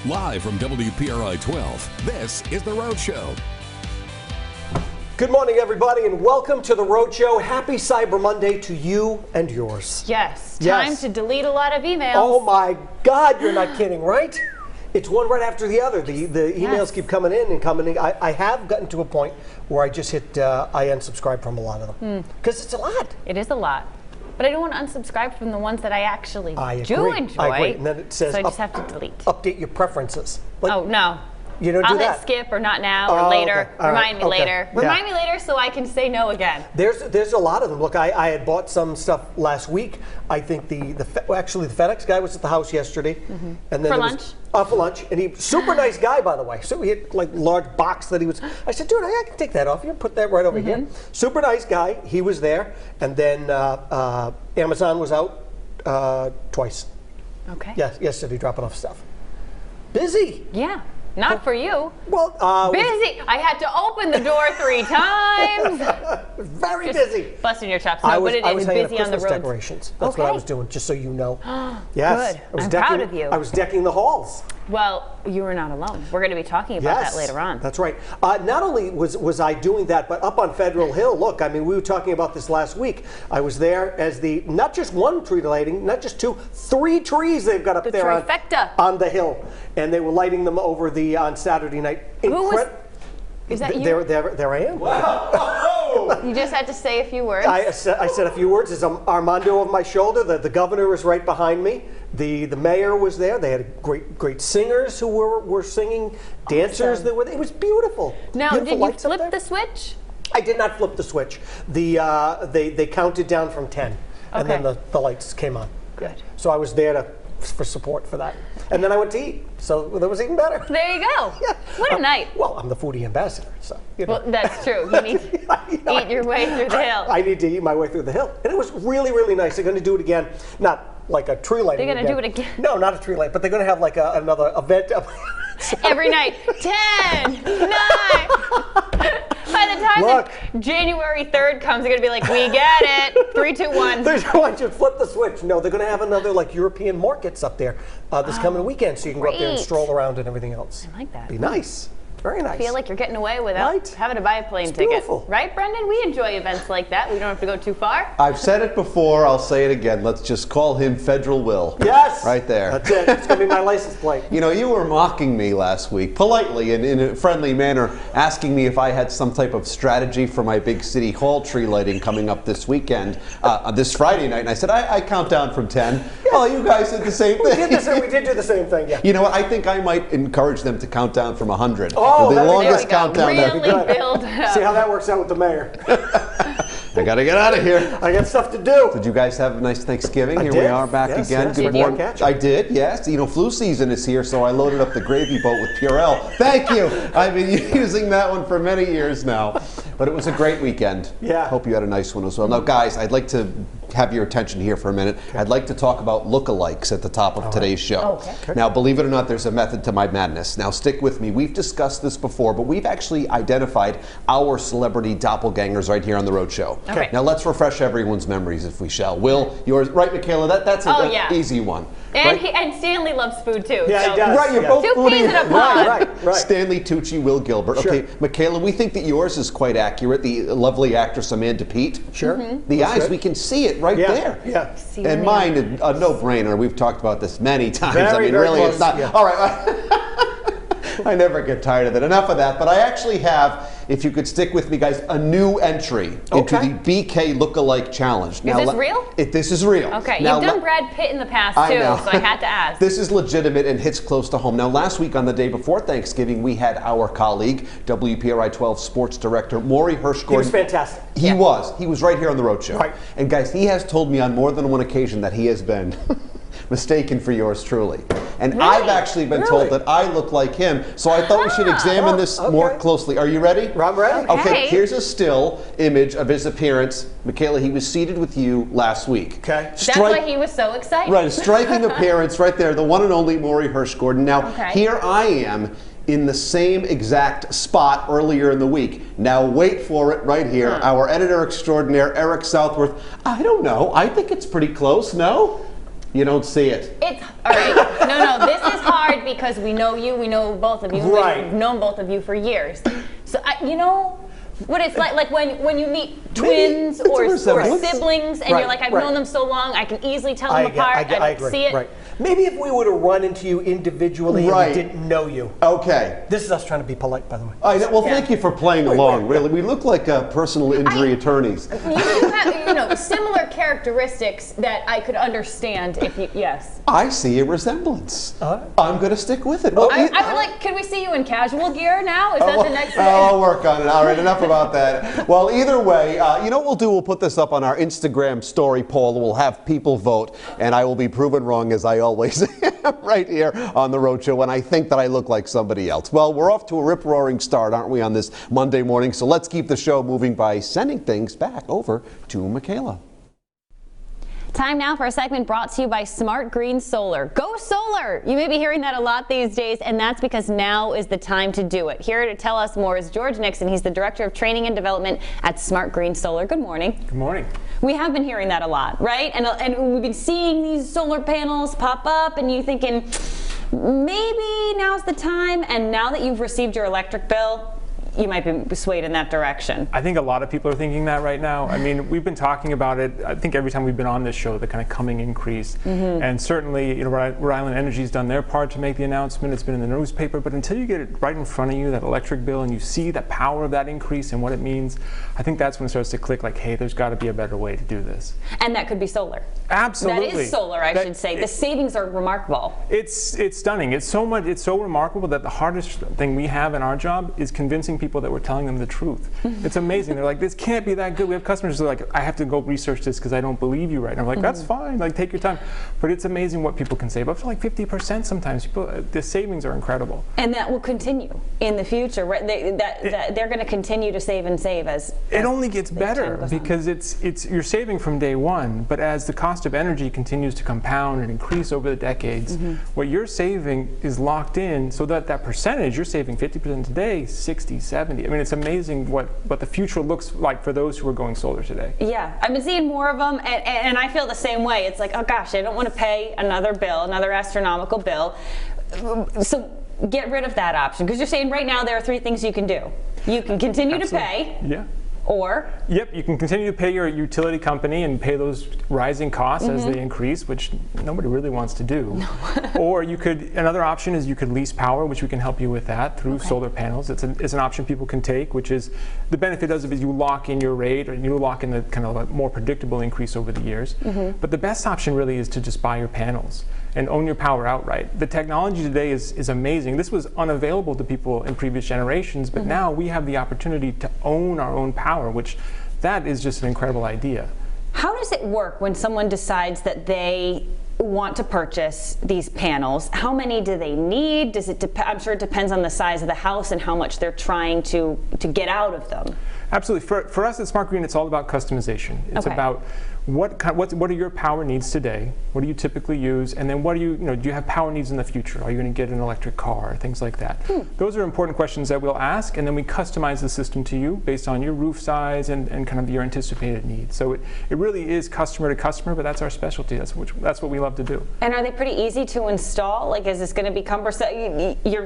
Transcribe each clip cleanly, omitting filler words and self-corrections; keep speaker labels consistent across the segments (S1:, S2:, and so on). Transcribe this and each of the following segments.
S1: Live from WPRI 12, this is The Rhode Show.
S2: Good morning, everybody, and welcome to The Rhode Show. Happy Cyber Monday to you and yours.
S3: Yes, time to delete a lot of emails.
S2: Oh my God, you're not kidding, right? It's one right after the other. The emails keep coming in and coming in. I have gotten to a point where I just hit I unsubscribe from a lot of them. Because it's a lot.
S3: It is a lot. But I don't want to unsubscribe from the ones that I actually do enjoy.
S2: I agree. And then it says
S3: so I just have to delete.
S2: Update your preferences. Like,
S3: oh, no.
S2: You don't
S3: I'll
S2: do that?
S3: hit skip or not now or later.
S2: Okay.
S3: Remind me later.
S2: Yeah.
S3: Remind me later so I can say no again.
S2: There's a lot of them. Look, I had bought some stuff last week. I think actually the FedEx guy was at the house yesterday. Mm-hmm. And then
S3: for lunch?
S2: For lunch. And he super nice guy, by the way. So he had like large box that he was. I said, dude, I can take that off you. Put that right over here. Super nice guy. He was there. And then Amazon was out twice.
S3: Okay.
S2: Yes, yesterday dropping off stuff. Busy.
S3: Yeah. Not for you.
S2: Well,
S3: busy. I had to open the door 3 times.
S2: Very busy.
S3: Busting your chops. No, but it is busy on the roads.
S2: Decorations. That's what I was doing, just so you know. Yes.
S3: Good. I'm proud of you.
S2: I was decking the halls.
S3: Well, you were not alone. We're going to be talking about that later on.
S2: That's right. Not only was I doing that, but up on Federal Hill, look, I mean, we were talking about this last week. I was there as not just one tree lighting, not just 2, 3 trees they've got up there on the hill. And they were lighting them over on Saturday night.
S3: Is that you?
S2: There I am.
S3: Wow. You just had to say a few words.
S2: I said a few words. There's Armando over my shoulder. The governor is right behind me. The mayor was there. They had great singers who were singing, dancers that were. It was beautiful.
S3: Now,
S2: beautiful.
S3: Did you flip the switch?
S2: I did not flip the switch. They counted down from 10, and then the lights came on.
S3: Good.
S2: Yeah. So I was there for support for that. And then I went to eat, so that was even better.
S3: There you go. Yeah. What a night.
S2: Well, I'm the foodie ambassador, so you know.
S3: Well, that's true. You need to eat your way through the hill.
S2: I need to eat my way through the hill. And it was really, really nice. They're going to do it again. Not like a tree lighting.
S3: They're going to do it again?
S2: No, not a tree light, but they're going to have like another event.
S3: Every night. 10, 9. By the time January 3rd comes, they're going to be like, we get it. 3, 2, 1.
S2: 3, 2, 1, just flip the switch. No, they're going to have another like European markets up there this coming weekend, so you can go up there and stroll around and everything else.
S3: I like that.
S2: Be nice. Very nice.
S3: I feel like you're getting away without having to buy a plane ticket.
S2: Beautiful. Right,
S3: Brendan? We enjoy events like that. We don't have to go too far.
S4: I've said it before. I'll say it again. Let's just call him Federal Will.
S2: Yes.
S4: Right there.
S2: That's it. It's going to be my license plate.
S4: You know, you were mocking me last week, politely and in a friendly manner, asking me if I had some type of strategy for my big city hall tree lighting coming up this weekend, this Friday night. And I said, I count down from 10. Yeah. Oh, you guys did the same thing.
S2: We did do the same thing, yeah.
S4: You know what? I think I might encourage them to count down from 100.
S2: Oh,
S4: the longest countdown
S3: really build up.
S2: See how that works out with the mayor.
S4: I got to get out of here.
S2: I got stuff to do.
S4: Did you guys have a nice Thanksgiving? Here
S2: did.
S4: we are back again.
S2: Yes.
S4: Good morning. I did, yes. You know, flu season is here, so I loaded up the gravy boat with Purell. Thank you. I've been using that one for many years now. But it was a great weekend.
S2: Yeah.
S4: Hope you had a nice one as well. Now, guys, I'd like to have your attention here for a minute. I'd like to talk about lookalikes at the top of today's show. Okay. Now, believe it or not, there's a method to my madness. Now, stick with me. We've discussed this before, but we've actually identified our celebrity doppelgangers right here on The Rhode Show.
S3: Okay.
S4: Now, let's refresh everyone's memories, if we shall. Will, yours, right, Michaela? That's an easy one.
S3: And,
S4: right?
S3: and Stanley loves food, too.
S2: Yeah,
S3: so.
S2: he does.
S4: Right, you're both
S3: Two peas in a pod.
S2: Right.
S4: Stanley Tucci, Will Gilbert.
S2: Sure.
S4: Okay, Michaela, we think that yours is quite accurate. The lovely actress Amanda Peet.
S2: Sure.
S4: The eyes, we can see it right there.
S2: Yeah.
S4: And mine, a no-brainer. We've talked about this many times.
S2: Very
S4: really,
S2: close.
S4: it's not.
S2: Yeah.
S4: All right. I never get tired of it. Enough of that. But I actually have, if you could stick with me, guys, a new entry into the BK Lookalike Challenge.
S3: Now, is this real?
S4: This is real.
S3: Okay.
S4: Now,
S3: You've done Brad Pitt in the past, too, so I had to ask.
S4: This is legitimate and hits close to home. Now, last week on the day before Thanksgiving, we had our colleague, WPRI 12 Sports Director, Maury Hirschgordon.
S2: He was fantastic.
S4: He was. He was right here on The Rhode Show.
S2: Right.
S4: And guys, he has told me on more than one occasion that he has been mistaken for yours truly. And
S3: Really?
S4: I've actually been told that I look like him, so I thought we should examine this more closely. Are you ready?
S2: I'm ready.
S4: Okay, here's a still image of his appearance. Michaela, he was seated with you last week.
S2: Okay.
S3: That's why he was so excited.
S4: Right, a striking appearance right there, the one and only Maury Hirschgordon. Now, here I am in the same exact spot earlier in the week. Now wait for it right here. Our editor extraordinaire, Eric Southworth. I don't know. I think it's pretty close, no? You don't see it.
S3: It's all right. No, this is hard because we know you. We know both of you.
S2: Right.
S3: We've known both of you for years. So you know what it's like when you meet twins or siblings, and you're like, I've known them so long, I can easily tell them apart. I
S2: agree.
S3: see it.
S2: Right. Maybe if we would have run into you individually and we didn't know you.
S4: Okay.
S2: This is us trying to be polite, by the way.
S4: Well, thank you for playing along. Really, we look like personal injury attorneys.
S3: You have, similar characteristics that I could understand if you. Yes.
S4: I see a resemblance. I'm going to stick with it.
S3: I would like. Can we see you in casual gear now? Is that the next thing?
S4: I'll work on it. All right, enough about that. Well, either way, you know what we'll do? We'll put this up on our Instagram story poll. We'll have people vote, and I will be proven wrong as I always am right here on the Road Show when I think that I look like somebody else. Well, we're off to a rip-roaring start, aren't we, on this Monday morning? So let's keep the show moving by sending things back over to Michaela.
S5: Time now for a segment brought to you by Smart Green Solar. Go solar! You may be hearing that a lot these days, and that's because now is the time to do it. Here to tell us more is George Nixon. He's the Director of Training and Development at Smart Green Solar. Good morning.
S6: Good morning.
S5: We have been hearing that a lot, right? And we've been seeing these solar panels pop up, and you thinking, maybe now's the time, and now that you've received your electric bill, you might be swayed in that direction.
S6: I think a lot of people are thinking that right now. I mean, we've been talking about it, I think every time we've been on this show, the kind of coming increase. And certainly, Rhode Island Energy's done their part to make the announcement. It's been in the newspaper, but until you get it right in front of you, that electric bill, and you see the power of that increase and what it means, I think that's when it starts to click like, hey, there's got to be a better way to do this.
S5: And that could be solar.
S6: Absolutely.
S5: That is solar, I should say. The savings are remarkable.
S6: It's stunning. It's so remarkable that the hardest thing we have in our job is convincing people that we're telling them the truth. It's amazing. They're like, this can't be that good. We have customers who are like, I have to go research this because I don't believe you right now. I'm like, that's fine. Like, take your time. But it's amazing what people can save. Up to like 50% sometimes. The savings are incredible.
S5: And that will continue in the future. Right? They're going to continue to save and save as
S6: it only gets better because you're saving from day one. But as the cost of energy continues to compound and increase over the decades, what you're saving is locked in, so that percentage, you're saving 50% today, 60, 70. I mean, it's amazing what the future looks like for those who are going solar today.
S5: Yeah, I've been seeing more of them, and I feel the same way. It's like, oh gosh, I don't want to pay another bill, another astronomical bill. So get rid of that option, because you're saying right now there are 3 things you can do. You can continue to pay.
S6: Yeah.
S5: Or?
S6: Yep, you can continue to pay your utility company and pay those rising costs as they increase, which nobody really wants to do. No. Or another option is you could lease power, which we can help you with that through solar panels. It's an option people can take, which is, the benefit of it is you lock in your rate, or you lock in the kind of like more predictable increase over the years. But the best option really is to just buy your panels and own your power outright. The technology today is amazing. This was unavailable to people in previous generations, but now we have the opportunity to own our own power, which that is just an incredible idea.
S5: How does it work when someone decides that they want to purchase these panels? How many do they need? Does it I'm sure it depends on the size of the house and how much they're trying to get out of them.
S6: Absolutely. For us at Smart Green, it's all about customization. It's about what are your power needs today? What do you typically use? And then do you have power needs in the future? Are you going to get an electric car? Things like that. Those are important questions that we'll ask, and then we customize the system to you based on your roof size and kind of your anticipated needs. So it really is customer to customer, but that's our specialty. That's what we love to do.
S5: And are they pretty easy to install? Like, is this going to be cumbersome?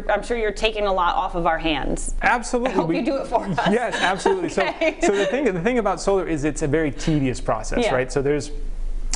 S5: I'm sure you're taking a lot off of our hands.
S6: Absolutely.
S5: I hope you do it for us.
S6: Yes, absolutely. Okay. So the thing about solar is it's a very tedious process, right? So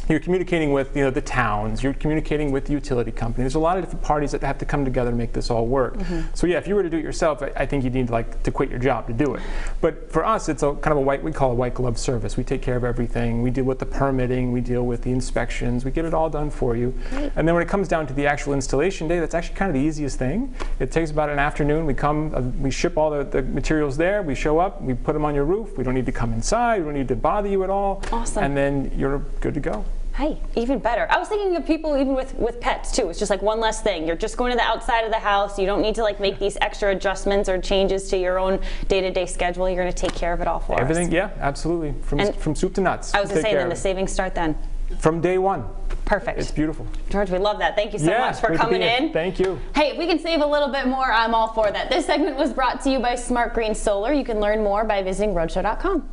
S6: you're communicating with the towns, you're communicating with the utility company. There's a lot of different parties that have to come together to make this all work. So yeah, if you were to do it yourself, I think you need to quit your job to do it. But for us, it's we call a white glove service. We take care of everything. We deal with the permitting, we deal with the inspections, we get it all done for you. And then when it comes down to the actual installation day, that's actually kind of the easiest thing. It takes about an afternoon. We come, we ship all the materials there, we show up, we put them on your roof. We don't need to come inside, we don't need to bother you at all.
S5: Awesome.
S6: And then you're good to go.
S5: Hey, even better. I was thinking of people even with pets too. It's just like one less thing. You're just going to the outside of the house. You don't need to make these extra adjustments or changes to your own day-to-day schedule. You're going to take care of it all for us.
S6: Everything, yeah, absolutely. From soup to nuts.
S5: I was going to say, then the savings start then.
S6: From day one.
S5: Perfect.
S6: It's beautiful.
S5: George, we love that. Thank you so much for coming in.
S6: Thank you.
S5: Hey, if we can save a little bit more, I'm all for that. This segment was brought to you by Smart Green Solar. You can learn more by visiting roadshow.com.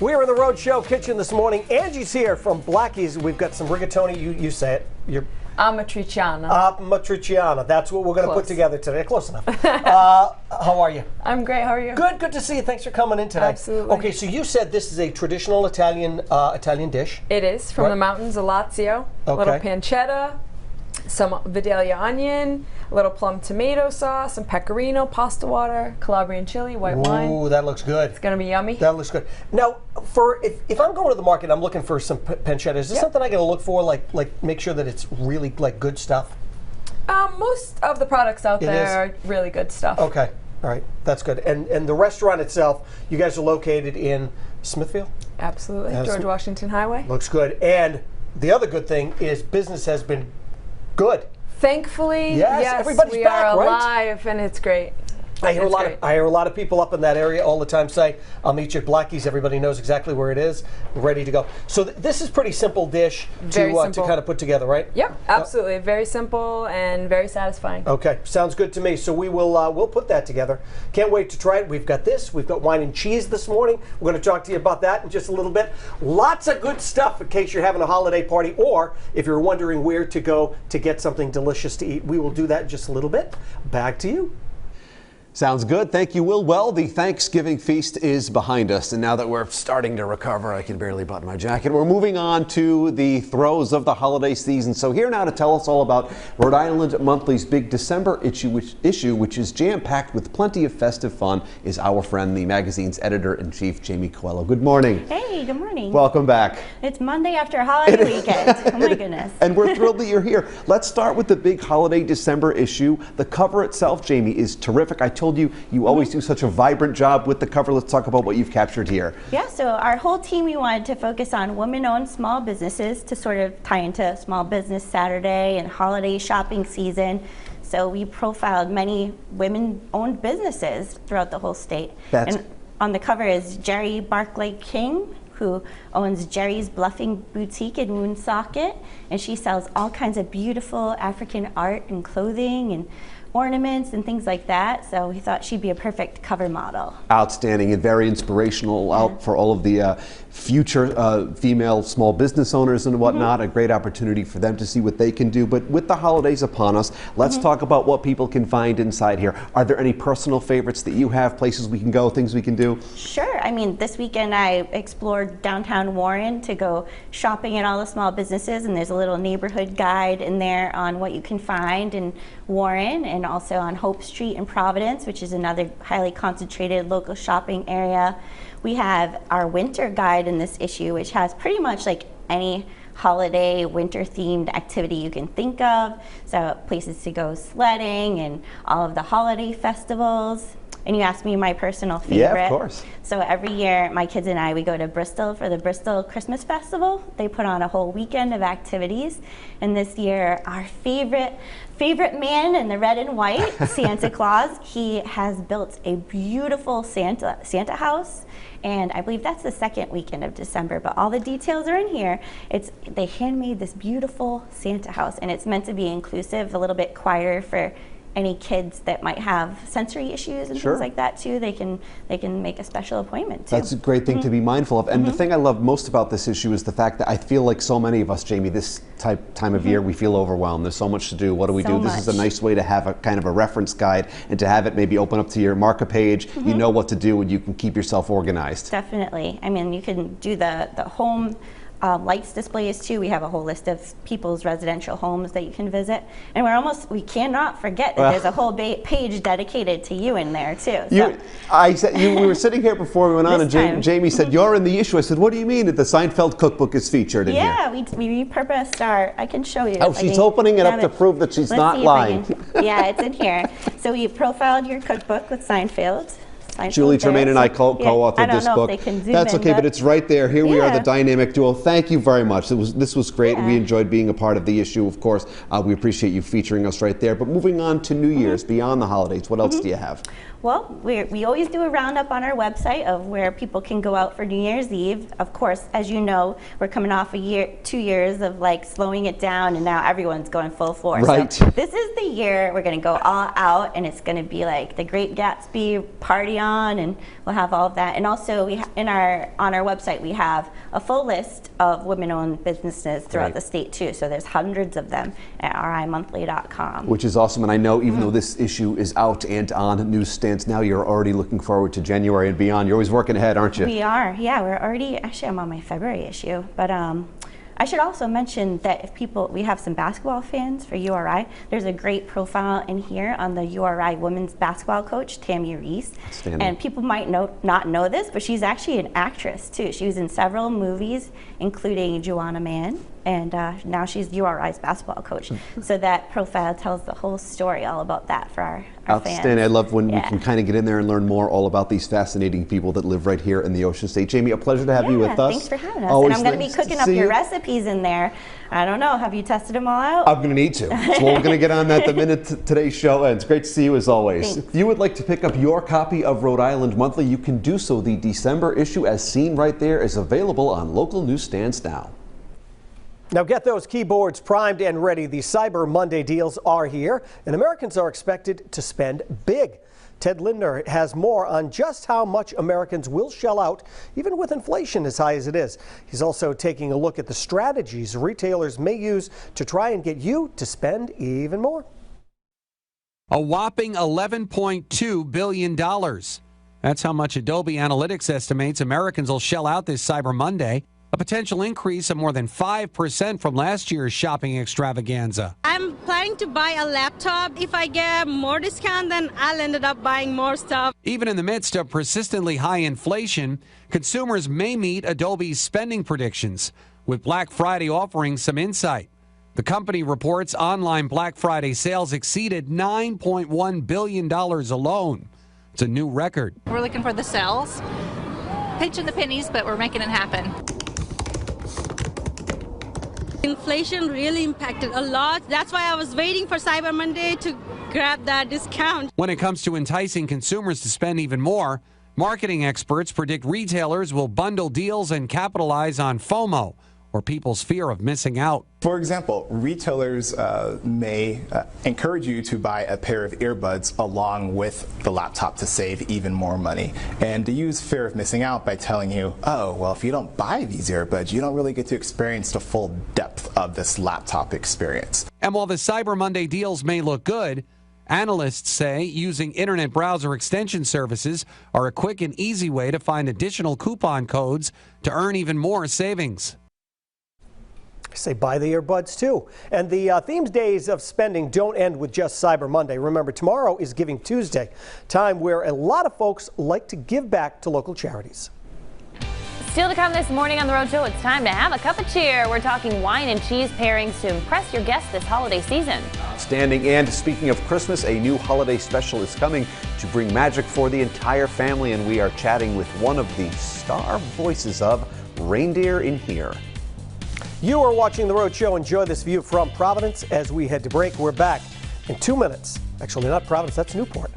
S2: We're in the Roadshow kitchen this morning. Angie's here from Blackie's. We've got some rigatoni. You say it.
S7: Amatriciana.
S2: Amatriciana. That's what we're going to put together today. Close enough. How are you?
S7: I'm great. How are you?
S2: Good. Good to see you. Thanks for coming in today.
S7: Absolutely.
S2: Okay, so you said this is a traditional Italian dish.
S7: It is from the mountains of Lazio. A little pancetta, some Vidalia onion, a little plum tomato sauce, some pecorino, pasta water, Calabrian chili, white wine.
S2: Ooh, that looks good.
S7: It's going to be yummy.
S2: That looks good. Now, if I'm going to the market, I'm looking for some pancetta. Is this something I got to look for? Like make sure that it's really like good stuff.
S7: Most of the products out there are really good stuff.
S2: Okay. All right. That's good. And the restaurant itself, you guys are located in Smithfield?
S7: Absolutely. George Washington Highway.
S2: Looks good. And the other good thing is business has been good.
S7: Thankfully, yes,
S2: everybody's
S7: we
S2: back,
S7: are
S2: right?
S7: alive, and it's great.
S2: I hear a lot of people up in that area all the time say, "I'll meet you at Blackie's." Everybody knows exactly where it is, ready to go. So this is pretty simple dish to kind of put together, right?
S7: Yep, absolutely. Very simple and very satisfying.
S2: Okay, sounds good to me. So we will we'll put that together. Can't wait to try it. We've got this. We've got wine and cheese this morning. We're going to talk to you about that in just a little bit. Lots of good stuff in case you're having a holiday party, or if you're wondering where to go to get something delicious to eat. We will do that in just a little bit. Back to you.
S4: Sounds good. Thank you, Will. Well, the Thanksgiving feast is behind us, and now that we're starting to recover, I can barely button my jacket. We're moving on to the throes of the holiday season. So here now to tell us all about Rhode Island Monthly's big December issue, which is jam-packed with plenty of festive fun, is our friend, the magazine's editor-in-chief, Jamie Coelho. Good morning.
S8: Hey, good morning.
S4: Welcome back.
S8: It's Monday after a holiday weekend. Oh my goodness.
S4: And we're thrilled that you're here. Let's start with the big holiday December issue. The cover itself, Jamie, is terrific. I told you always do such a vibrant job with the cover. Let's talk about what you've captured here.
S8: Yeah, so our whole team, we wanted to focus on women-owned small businesses to sort of tie into Small Business Saturday and holiday shopping season. So we profiled many women-owned businesses throughout the whole state. And on the cover is Jerry Barclay King, who owns Jerry's Bluffing Boutique in Woonsocket, and she sells all kinds of beautiful African art and clothing and ornaments and things like that, so we thought she'd be a perfect cover model.
S4: Outstanding and very inspirational out for all of the future female small business owners and whatnot. A great opportunity for them to see what they can do. But with the holidays upon us, let's talk about what people can find inside here. Are there any personal favorites that you have, places we can go, things we can do?
S8: Sure. I mean, this weekend I explored downtown Warren to go shopping at all the small businesses, and there's a little neighborhood guide in there on what you can find in Warren, and also on Hope Street in Providence, which is another highly concentrated local shopping area. We have our winter guide in this issue, which has pretty much like any holiday winter themed activity you can think of. So places to go sledding and all of the holiday festivals. And you asked me my personal favorite.
S4: Yeah, of course.
S8: So every year, my kids and I, we go to Bristol for the Bristol Christmas Festival. They put on a whole weekend of activities. And this year, our favorite man in the red and white, Santa Claus, he has built a beautiful Santa house. And I believe that's the second weekend of December, but all the details are in here. They handmade this beautiful Santa house, and it's meant to be inclusive, a little bit quieter for any kids that might have sensory issues and things like that too. They can make a special appointment too.
S4: That's a great thing to be mindful of. And the thing I love most about this issue is the fact that I feel like so many of us, Jamie, this time of year, we feel overwhelmed. There's so much to do. What do we do? This is a nice way to have a kind of a reference guide and to have it maybe open up to your marker page. You know what to do and you can keep yourself organized.
S8: Definitely. I mean, you can do the home lights displays too. We have a whole list of people's residential homes that you can visit, and we cannot forget that there's a whole page dedicated to you in there too. So
S4: we were sitting here before we went on, and Jamie said, "You're in the issue." I said, "What do you mean that the Seinfeld cookbook is featured in here?"
S8: Yeah, we repurposed I can show you.
S4: Oh, she's opening it up to prove that she's not lying.
S8: Yeah, it's in here. So we profiled your cookbook with Seinfeld.
S4: Julie Tremaine and I co-authored this book. That's okay, but it's right there. Here we are, the dynamic duo. Thank you very much. This was great. We enjoyed being a part of the issue, of course. We appreciate you featuring us right there. But moving on to New Year's, beyond the holidays, what else do you have?
S8: Well, we always do a roundup on our website of where people can go out for New Year's Eve. Of course, as you know, we're coming off 2 years of like slowing it down, and now everyone's going full force.
S4: Right.
S8: So this is the year we're going to go all out, and it's going to be like the Great Gatsby party on, and we'll have all of that. And also, on our website, we have a full list of women-owned businesses throughout the state too. So there's hundreds of them at rimonthly.com.
S4: Which is awesome, and I know even though this issue is out and on newsstands now, you're already looking forward to January and beyond. You're always working ahead, aren't you?
S8: We are, yeah. We're already, actually I'm on my February issue, but I should also mention that if we have some basketball fans for URI, there's a great profile in here on the URI women's basketball coach, Tammy Reese. And people might not know this, but she's actually an actress too. She was in several movies, including Joanna Man, and now she's URI's basketball coach. So that profile tells the whole story all about that for our
S4: Outstanding.
S8: fans.
S4: I love when we can kind of get in there and learn more all about these fascinating people that live right here in the Ocean State. Jamie, a pleasure to have you with us.
S8: Thanks for having us.
S4: Always
S8: and I'm going to be cooking up your recipes in there. I don't know. Have you tested them all out?
S4: I'm going to need to. So we're going to get on that the minute today's show ends. Great to see you as always.
S8: Thanks.
S4: If you would like to pick up your copy of Rhode Island Monthly, you can do so. The December issue, as seen right there, is available on local newsstands now.
S2: Now get those keyboards primed and ready. The Cyber Monday deals are here, and Americans are expected to spend big. Ted Lindner has more on just how much Americans will shell out, even with inflation as high as it is. He's also taking a look at the strategies retailers may use to try and get you to spend even more.
S9: A whopping $11.2 billion. That's how much Adobe Analytics estimates Americans will shell out this Cyber Monday. A potential increase of more than 5% from last year's shopping extravaganza.
S10: I'm planning to buy a laptop. If I get more discount, then I'll end up buying more stuff.
S9: Even in the midst of persistently high inflation, consumers may meet Adobe's spending predictions, with Black Friday offering some insight. The company reports online Black Friday sales exceeded $9.1 billion alone. It's a new record.
S11: We're looking for the sales. Pinching the pennies, but we're making it happen.
S10: Inflation really impacted a lot. That's why I was waiting for Cyber Monday to grab that discount.
S9: When it comes to enticing consumers to spend even more, marketing experts predict retailers will bundle deals and capitalize on FOMO, or people's fear of missing out.
S12: For example, retailers may encourage you to buy a pair of earbuds along with the laptop to save even more money, and to use fear of missing out by telling you, oh, well, if you don't buy these earbuds, you don't really get to experience the full depth of this laptop experience.
S9: And while the Cyber Monday deals may look good, analysts say using internet browser extension services are a quick and easy way to find additional coupon codes to earn even more savings.
S2: Say buy the earbuds too. And the themed days of spending don't end with just Cyber Monday. Remember, tomorrow is Giving Tuesday, time where a lot of folks like to give back to local charities.
S5: Still to come this morning on The Road Show, it's time to have a cup of cheer. We're talking wine and cheese pairings to impress your guests this holiday season.
S4: Outstanding. And speaking of Christmas, a new holiday special is coming to bring magic for the entire family. And we are chatting with one of the star voices of Reindeer in Here.
S2: You are watching The Road Show. Enjoy this view from Providence as we head to break. We're back in 2 minutes. Actually, not Providence, that's Newport.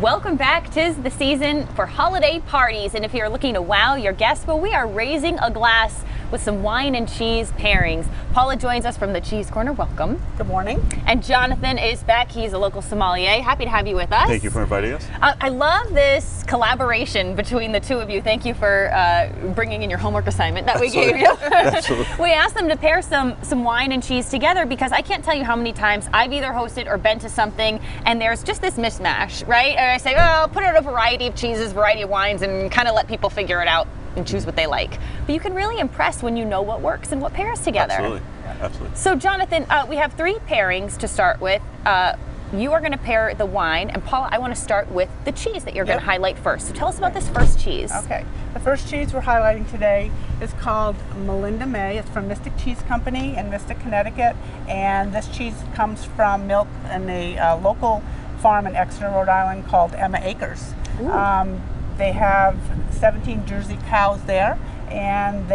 S5: Welcome back. 'Tis the season for holiday parties, and if you're looking to wow your guests, well, we are raising a glass with some wine and cheese pairings. Paula joins us from the Cheese Corner. Welcome.
S13: Good morning.
S5: And Jonathan is back. He's a local sommelier. Happy to have you with us.
S14: Thank you for inviting us.
S5: I love this collaboration between the two of you. Thank you for bringing in your homework assignment that we gave you.
S14: Absolutely.
S5: We asked them to pair some wine and cheese together because I can't tell you how many times I've either hosted or been to something and there's just this mismatch, right? And I say, oh, put in a variety of cheeses, variety of wines, and kind of let people figure it out and choose what they like. But you can really impress when you know what works and what pairs together.
S14: Absolutely. Absolutely.
S5: So Jonathan, we have 3 pairings to start with. You are going to pair the wine, and Paula, I want to start with the cheese that you're going to highlight first. So tell us about this first cheese.
S13: Okay. The first cheese we're highlighting today is called Melinda May. It's from Mystic Cheese Company in Mystic, Connecticut, and this cheese comes from milk in a local farm in Exeter, Rhode Island called Emma Acres. They have 17 Jersey cows there, and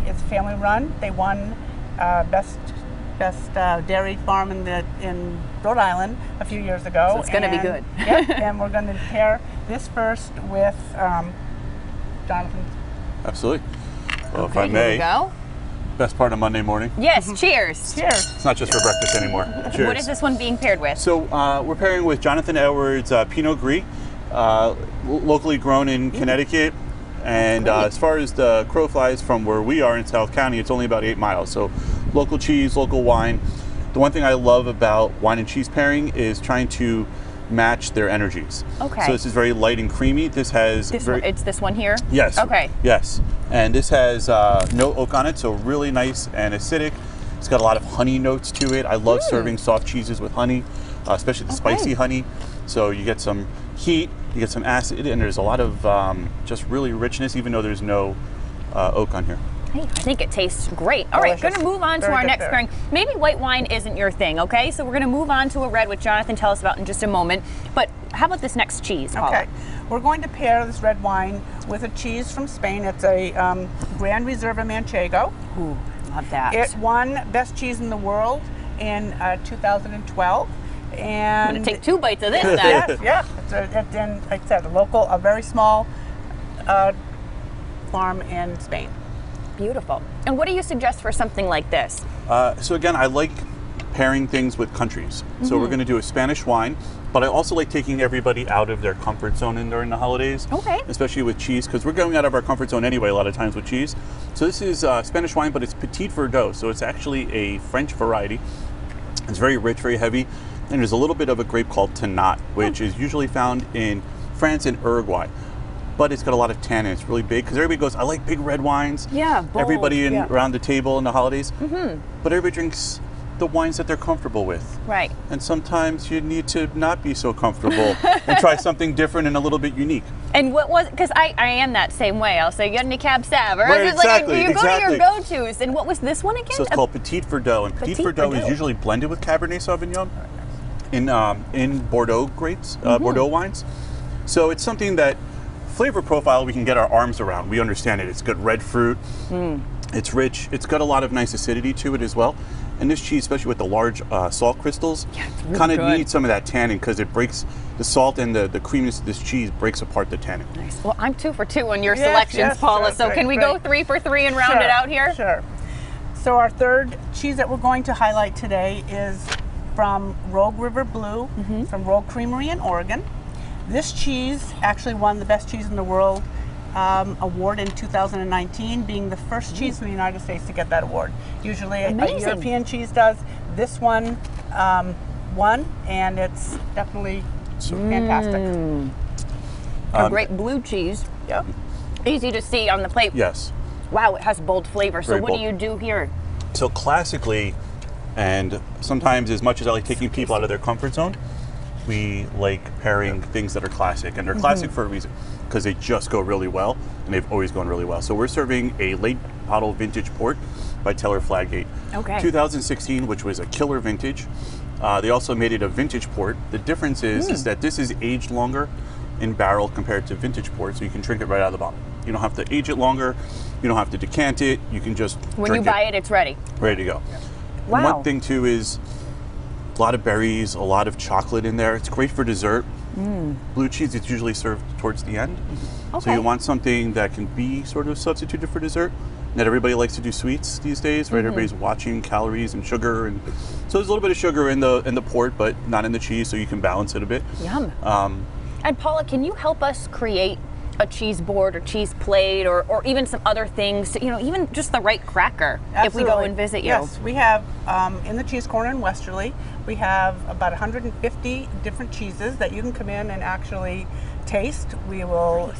S13: it's family run. They won best dairy farm in Rhode Island a few years ago.
S5: So it's going to be good.
S13: Yep, and we're going to pair this first with Jonathan.
S14: Absolutely. Well, if
S5: Okay,
S14: I may,
S5: here we go.
S14: best part of Monday morning.
S5: Yes, cheers.
S13: Cheers.
S14: It's not just for breakfast anymore. Cheers.
S5: What is this one being paired with?
S14: So we're pairing with Jonathan Edwards Pinot Gris, locally grown in Connecticut. And as far as the crow flies from where we are in South County, it's only about 8 miles. So local cheese, local wine. The one thing I love about wine and cheese pairing is trying to match their energies.
S5: Okay.
S14: So this is very light and creamy. This has
S5: it's this one here?
S14: Yes.
S5: Okay.
S14: Yes. And this has no oak on it, so really nice and acidic. It's got a lot of honey notes to it. I love serving soft cheeses with honey, especially the spicy honey. So you get some heat, you get some acid, and there's a lot of just really richness, even though there's no oak on here.
S5: Hey, I think it tastes great. All right, going to move on to our next pairing. Maybe white wine isn't your thing, okay? So we're going to move on to a red, which Jonathan tell us about in just a moment. But how about this next cheese, Paula?
S13: Okay. We're going to pair this red wine with a cheese from Spain. It's a Grand Reserva Manchego.
S5: Ooh, love that.
S13: It won Best Cheese in the World in 2012. And
S5: I'm going to take 2 bites of this then.
S13: Yeah. It's like I said, a very small farm in Spain.
S5: Beautiful. And what do you suggest for something like this?
S14: So again, I like pairing things with countries. So we're going to do a Spanish wine, but I also like taking everybody out of their comfort zone during the holidays.
S5: Okay.
S14: Especially with cheese, because we're going out of our comfort zone anyway a lot of times with cheese. So this is Spanish wine, but it's Petit Verdot, so it's actually a French variety. It's very rich, very heavy, and there's a little bit of a grape called Tannat, which is usually found in France and Uruguay. But it's got a lot of tannin. It's really big because everybody goes, I like big red wines.
S5: Yeah, bold.
S14: Everybody around the table in the holidays. But everybody drinks the wines that they're comfortable with.
S5: Right.
S14: And sometimes you need to not be so comfortable and try something different and a little bit unique.
S5: And what was, because I am that same way. I'll say, you got any Cab Sav? Or
S14: Right, exactly,
S5: you go to your go-tos. And what was this one again?
S14: So it's called Petit Verdot. And Petit Verdot is usually blended with Cabernet Sauvignon in Bordeaux grapes, Bordeaux wines. So it's something that flavor profile we can get our arms around. We understand it. It's got red fruit. It's rich. It's got a lot of nice acidity to it as well. And this cheese, especially with the large salt crystals, kind of needs some of that tannin because it breaks the salt and the creaminess of this cheese breaks apart the tannin.
S5: Nice. Well, I'm 2 for 2 on your selections, Paula. So can we go 3 for 3 and round it out here?
S13: Sure. So our third cheese that we're going to highlight today is from Rogue River Blue, from Rogue Creamery in Oregon. This cheese actually won the Best Cheese in the World award in 2019, being the first cheese in the United States to get that award. Usually a European cheese does. This one won, and it's definitely fantastic.
S5: A great blue cheese.
S13: Yep.
S5: Easy to see on the plate.
S14: Yes.
S5: Wow, it has bold flavor. So
S14: Very
S5: what
S14: bold.
S5: do you do here?
S14: So classically, and sometimes as much as I like taking people out of their comfort zone, we like pairing things that are classic. And they're classic for a reason, because they just go really well, and they've always gone really well. So we're serving a late bottle vintage port by Teller Fladgate.
S5: Okay.
S14: 2016, which was a killer vintage. They also made it a vintage port. The difference is that this is aged longer in barrel compared to vintage port, so you can drink it right out of the bottle. You don't have to age it longer. You don't have to decant it. You can just
S5: When you buy it, it's ready.
S14: ready to go.
S5: Wow.
S14: And one thing too is a lot of berries, a lot of chocolate in there. It's great for dessert. Blue cheese is usually served towards the end.
S5: Okay.
S14: So you want something that can be sort of substituted for dessert. Not everybody likes to do sweets these days, right? Everybody's watching calories and sugar, and so there's a little bit of sugar in the port, but not in the cheese, so you can balance it a bit.
S5: Yum. And Paula, can you help us create a cheese board or cheese plate or even some other things, to, even just the right cracker?
S13: Absolutely.
S5: If we go and visit you?
S13: Yes, we have in the cheese corner in Westerly, we have about 150 different cheeses that you can come in and actually taste. We will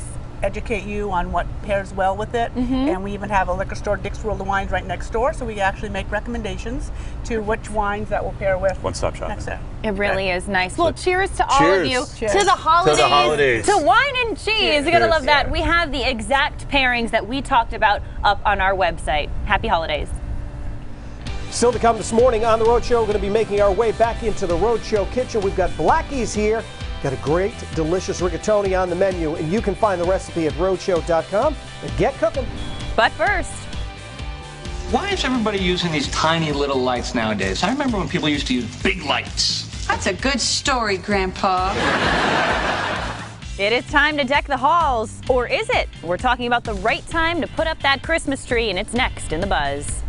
S13: educate you on what pairs well with it, and we even have a liquor store, Dick's World of Wines, right next door, so we actually make recommendations to which wines that will pair with.
S14: One-stop shop.
S5: It really is nice. Well, cheers to all of you.
S14: Cheers.
S5: To the holidays.
S14: To the holidays.
S5: To wine and cheese.
S14: Cheers.
S5: You're going to love
S14: Cheers.
S5: that. We have the exact pairings that we talked about up on our website. Happy holidays.
S2: Still to come this morning on The Roadshow, we're going to be making our way back into the Roadshow kitchen. We've got Blackie's here. Got a great, delicious rigatoni on the menu, and you can find the recipe at roadshow.com and get cooking.
S5: But first,
S15: why is everybody using these tiny little lights nowadays? I remember when people used to use big lights.
S16: That's a good story, Grandpa.
S5: it is time to deck the halls. Or is it? We're talking about the right time to put up that Christmas tree, and it's next in The Buzz.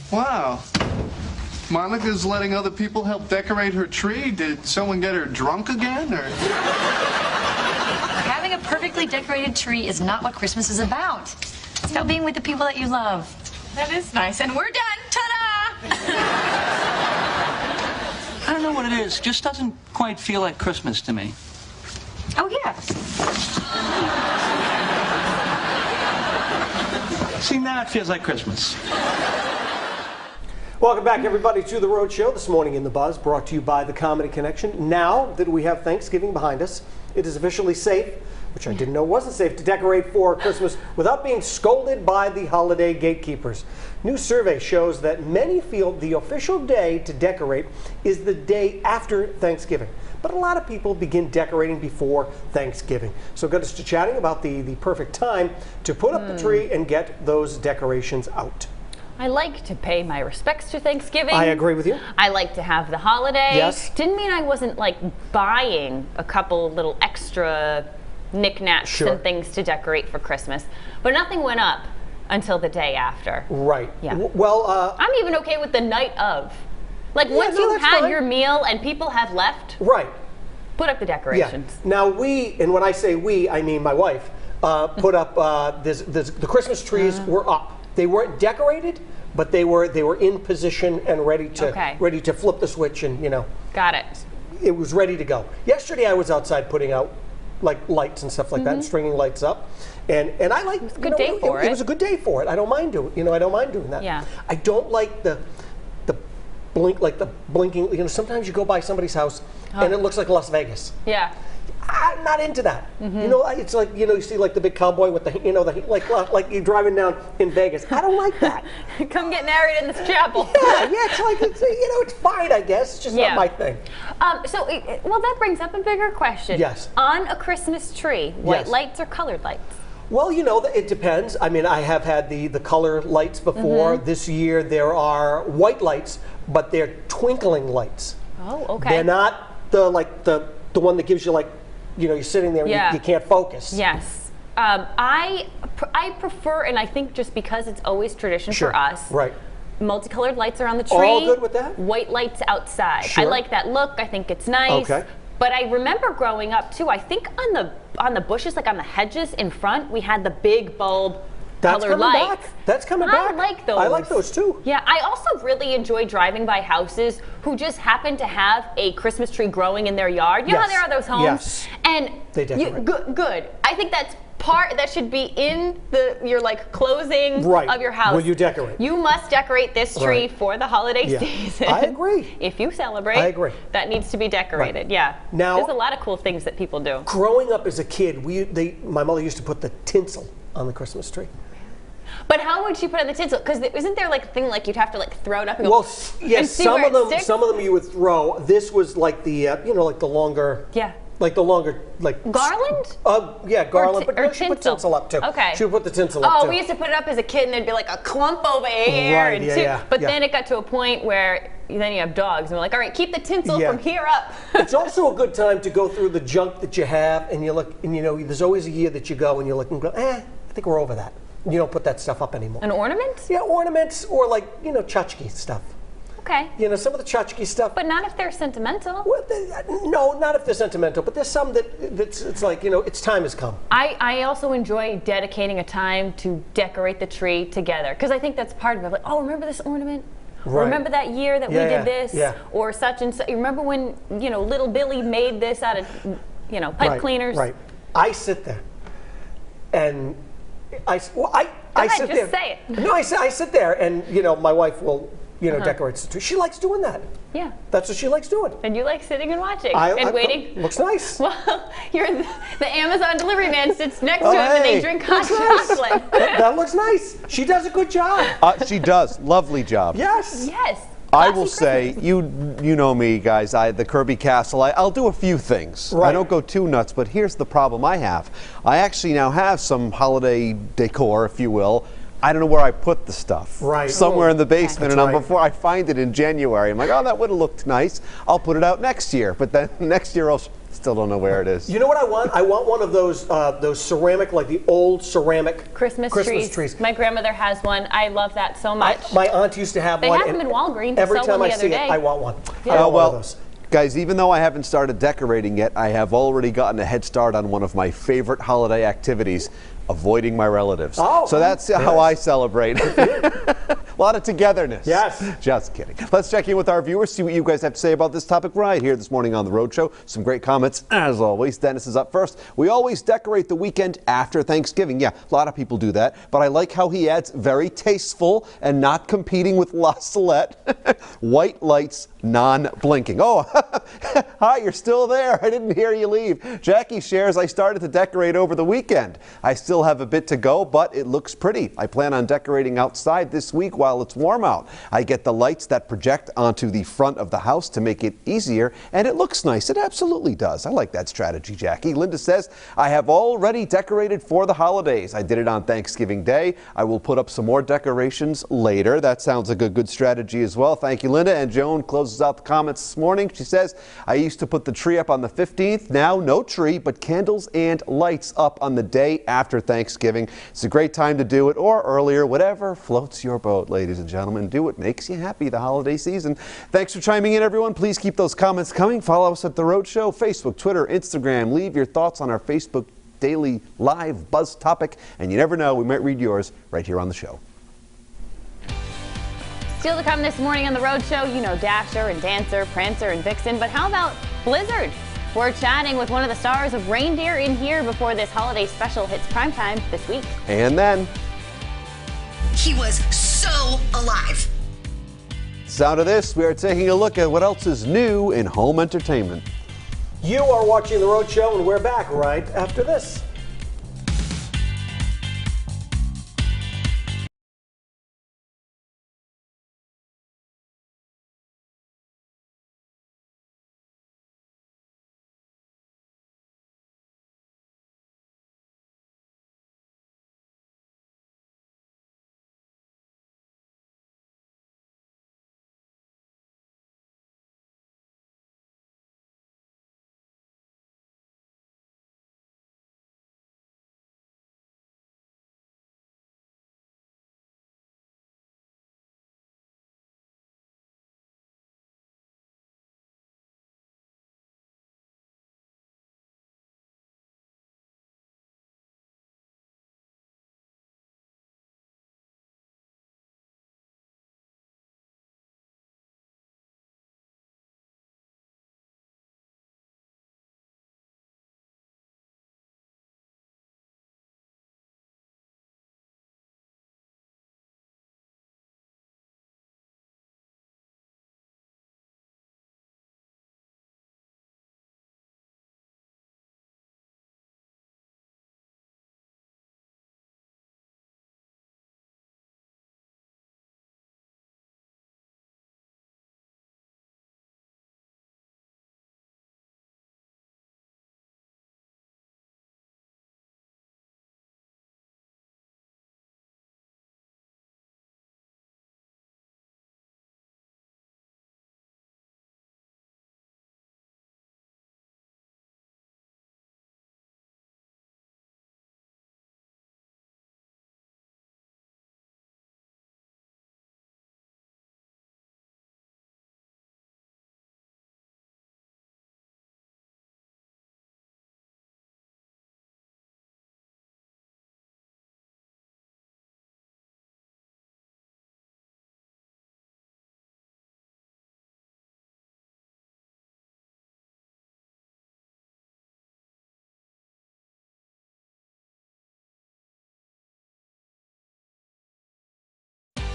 S17: Wow. Monica's letting other people help decorate her tree. Did someone get her drunk again, or?
S18: Having a perfectly decorated tree is not what Christmas is about. It's about being with the people that you love.
S16: That is nice. And we're done. Ta-da!
S15: I don't know what it is. Just doesn't quite feel like Christmas to me.
S18: Oh, yeah.
S15: See, now it feels like Christmas.
S2: Welcome back, everybody, to The Roadshow this morning in The Buzz, brought to you by The Comedy Connection. Now that we have Thanksgiving behind us, it is officially safe, which I didn't know wasn't safe, to decorate for Christmas without being scolded by the holiday gatekeepers. New survey shows that many feel the official day to decorate is the day after Thanksgiving. But a lot of people begin decorating before Thanksgiving. So it got us to chatting about the perfect time to put up the tree and get those decorations out.
S5: I like to pay my respects to Thanksgiving.
S2: I agree with you.
S5: I like to have the holiday.
S2: Yes.
S5: Didn't mean I wasn't like buying a couple little extra knickknacks
S2: Sure.
S5: and things to decorate for Christmas. But nothing went up
S3: until the day after.
S2: Right.
S3: Yeah.
S2: Well,
S3: I'm even okay with the night of. Like once you've had your meal and people have left.
S2: Right.
S3: Put up the decorations.
S2: Yeah. Now and when I say we, I mean my wife, put up, the Christmas trees were up. They weren't decorated, but they were in position and ready to flip the switch and,
S3: Got it.
S2: It was ready to go. Yesterday I was outside putting out like lights and stuff like that, and stringing lights up. And I like, it was a good day for it. It was a good day for it. I don't mind doing, I don't mind doing that.
S3: Yeah.
S2: I don't like the blinking, sometimes you go by somebody's house and it looks like Las Vegas.
S3: Yeah.
S2: I'm not into that. It's like, you see like the big cowboy with the, like you're driving down in Vegas. I don't like that.
S3: Come get married in this chapel.
S2: Yeah, it's like, it's fine, I guess. It's just not my thing.
S3: Well, that brings up a bigger question.
S2: Yes.
S3: On a Christmas tree, white lights or colored lights?
S2: Well, it depends. I mean, I have had the color lights before. This year there are white lights, but they're twinkling lights.
S3: Oh, okay.
S2: They're not the one that gives you you're sitting there and you can't focus.
S3: Yes. I prefer, and I think just because it's always tradition for us.
S2: Right.
S3: Multicolored lights around the tree.
S2: All good with that?
S3: White lights outside.
S2: Sure.
S3: I like that look. I think it's nice.
S2: Okay.
S3: But I remember growing up too, I think on the bushes, like on the hedges in front, we had the big bulb colored lights.
S2: That's coming back.
S3: I like those.
S2: I like those too.
S3: Yeah, I also really enjoy driving by houses who just happen to have a Christmas tree growing in their yard. You know how there are those homes?
S2: Yes.
S3: And
S2: they decorate.
S3: Good. I think that's that should be in your closing of your house.
S2: Will you decorate?
S3: You must decorate this tree for the holiday season.
S2: I agree.
S3: If you celebrate,
S2: I agree.
S3: That needs to be decorated.
S2: Right.
S3: Yeah.
S2: Now,
S3: there's a lot of cool things that people do.
S2: Growing up as a kid, my mother used to put the tinsel on the Christmas tree.
S3: But how would she put on the tinsel? Because isn't there a thing you'd have to throw it up and go?
S2: Well, yes, some of them you would throw. This was like the the longer.
S3: Yeah.
S2: Like the longer,
S3: garland?
S2: Garland, but
S3: or
S2: she put tinsel up too.
S3: Okay.
S2: She would put the tinsel up too.
S3: Oh, we used to put it up as a kid and there'd be a clump over here. But then it got to a point where then you have dogs and we're like, all right, keep the tinsel from here up.
S2: It's also a good time to go through the junk that you have and you look, and there's always a year that you go and you look and go, I think we're over that. You don't put that stuff up anymore.
S3: An ornament?
S2: Yeah, ornaments or tchotchke stuff.
S3: Okay.
S2: Some of the tchotchke stuff.
S3: But not if they're sentimental.
S2: Well, no, not if they're sentimental. But there's some that's its time has come.
S3: I also enjoy dedicating a time to decorate the tree together because I think that's part of it. Remember this ornament? Right. Remember that year that we did this?
S2: Yeah.
S3: Or such and such. You remember when little Billy made this out of pipe cleaners?
S2: Right. I sit there, and I sit there.
S3: Just say it.
S2: No, I sit there, and my wife will. Decorates the tree. She likes doing that.
S3: Yeah.
S2: That's what she likes doing.
S3: And you like sitting and watching and waiting.
S2: Looks nice.
S3: Well, the Amazon delivery man sits next to him and they drink hot chocolate.
S2: That looks nice. She does a good job.
S4: She does. Lovely job.
S2: Yes.
S3: Yes.
S4: I will say, you know me, guys, the Kirby Castle, I'll do a few things.
S2: Right.
S4: I don't go too nuts, but here's the problem I have. I actually now have some holiday decor, if you will. I don't know where I put the stuff.
S2: Right.
S4: Somewhere in the basement,
S2: and
S4: before I find it in January, I'm like, that would have looked nice. I'll put it out next year. But then next year, I'll still don't know where it is.
S2: You know what I want? I want one of those ceramic, like the old ceramic
S3: Christmas trees. My grandmother has one. I love that so much.
S2: My aunt used to have
S3: one.
S2: They
S3: have them in Walgreens.
S2: Every time I see it, I want one. I want one of those.
S4: Guys, even though I haven't started decorating yet, I have already gotten a head start on one of my favorite holiday activities, avoiding my relatives. So that's how I celebrate. A lot of togetherness.
S2: Yes.
S4: Just kidding. Let's check in with our viewers, see what you guys have to say about this topic right here this morning on The Rhode Show. Some great comments, as always. Dennis is up first. We always decorate the weekend after Thanksgiving. Yeah, a lot of people do that. But I like how he adds very tasteful and not competing with La Salette. White lights, non-blinking. Oh, hi, you're still there. I didn't hear you leave. Jackie shares, I started to decorate over the weekend. I still have a bit to go, but it looks pretty. I plan on decorating outside this week while while it's warm out. I get the lights that project onto the front of the house to make it easier, and it looks nice. It absolutely does. I like that strategy, Jackie. Linda says, I have already decorated for the holidays. I did it on Thanksgiving Day. I will put up some more decorations later. That sounds like a good strategy as well. Thank you, Linda. And Joan closes out the comments this morning. She says, I used to put the tree up on the 15th. Now, no tree, but candles and lights up on the day after Thanksgiving. It's a great time to do it, or earlier, whatever floats your boat, ladies and gentlemen. Do what makes you happy the holiday season. Thanks for chiming in, everyone. Please keep those comments coming. Follow us at The Rhode Show, Facebook, Twitter, Instagram. Leave your thoughts on our Facebook daily live buzz topic, and you never know, we might read yours right here on the show.
S5: Still to come this morning on The Rhode Show, you know Dasher and Dancer, Prancer and Vixen, but how about Blizzard? We're chatting with one of the stars of Reindeer in Here before this holiday special hits primetime this week.
S4: And then
S19: he was so alive.
S4: Sound of this, we are taking a look at what else is new in home entertainment.
S2: You are watching The Rhode Show, and we're back right after this.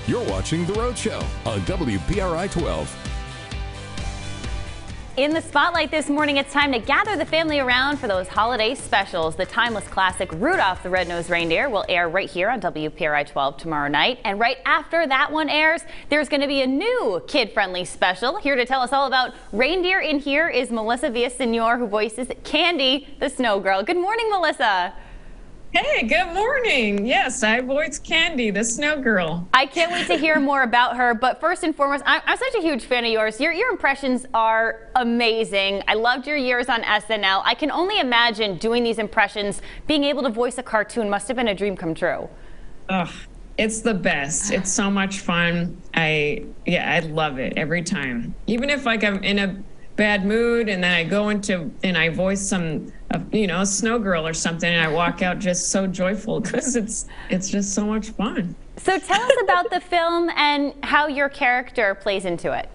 S1: You're watching The Rhode Show on WPRI 12.
S5: In the spotlight this morning, it's time to gather the family around for those holiday specials. The timeless classic Rudolph the Red-Nosed Reindeer will air right here on WPRI 12 tomorrow night. And right after that one airs, there's going to be a new kid-friendly special. Here to tell us all about Reindeer in Here is Melissa Villasenor, who voices Candy, the Snow Girl. Good morning, Melissa.
S20: Hey, good morning. Yes, I voice Candy, the Snow Girl.
S5: I can't wait to hear more about her. But first and foremost, I'm such a huge fan of yours. Your impressions are amazing. I loved your years on SNL. I can only imagine doing these impressions. Being able to voice a cartoon must have been a dream come true.
S20: Ugh, it's the best. It's so much fun. I love it every time. Even if like I'm in a bad mood and then I go into and I voice some a snow girl or something and I walk out just so joyful because it's just so much fun.
S5: So tell us about the film and how your character plays into it.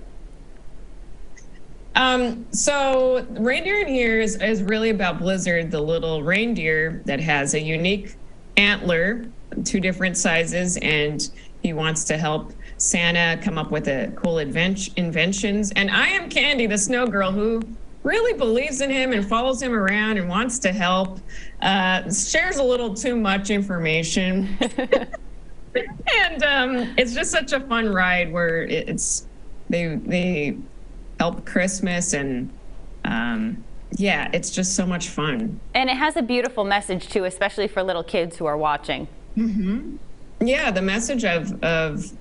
S20: So Reindeer in Here is really about Blizzard, the little reindeer that has a unique antler, 2 different sizes, and he wants to help Santa come up with a cool inventions. And I am Candy, the Snow Girl, who really believes in him and follows him around and wants to help, shares a little too much information. And it's just such a fun ride where they help Christmas and yeah, it's just so much fun.
S5: And it has a beautiful message too, especially for little kids who are watching.
S20: Yeah, the message of